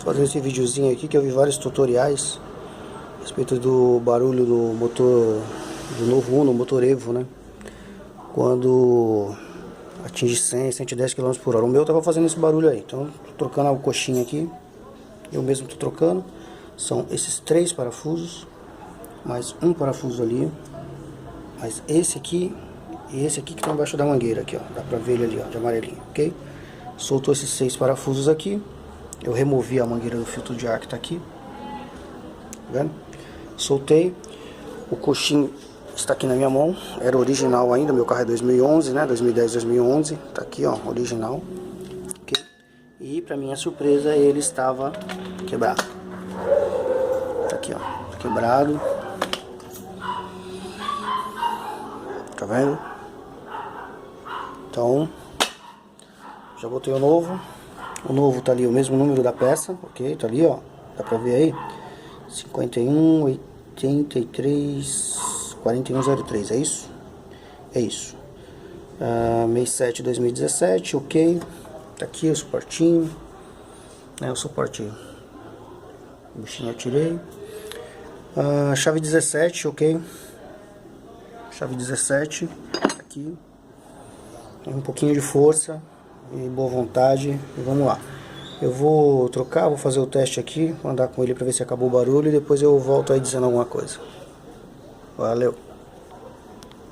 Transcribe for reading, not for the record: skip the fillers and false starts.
Tô fazendo esse videozinho aqui que eu vi vários tutoriais a respeito do barulho do motor do novo Uno, motor Evo, né? Quando atinge 100, 110 km por hora. O meu tava fazendo esse barulho aí. Então tô trocando a coxinha aqui. Eu mesmo tô trocando. São esses 3 parafusos, mais um parafuso ali, mais esse aqui e esse aqui que tá embaixo da mangueira aqui, ó. Dá pra ver ele ali, ó, de amarelinho, ok? Soltou esses 6 parafusos aqui. Eu removi a mangueira do filtro de ar que tá aqui. Tá vendo? Soltei. O coxinho está aqui na minha mão. Era original ainda. Meu carro é 2011, né? 2010, 2011. Tá aqui, ó, original. Ok? E pra minha surpresa ele estava quebrado. Tá aqui, ó. Tá quebrado. Tá vendo? Então, já botei o novo. O novo tá ali, o mesmo número da peça, ok? Tá ali, ó. Dá pra ver aí? 51, 83, 4103, é isso? É isso. Mês 7 2017, ok. Tá aqui o suportinho. Né, o suporte. O bichinho eu tirei. Chave 17, ok. Chave 17, aqui. Um pouquinho de força e boa vontade. E vamos lá. Eu vou trocar, vou fazer o teste aqui, vou andar com ele para ver se acabou o barulho e depois eu volto aí dizendo alguma coisa. Valeu!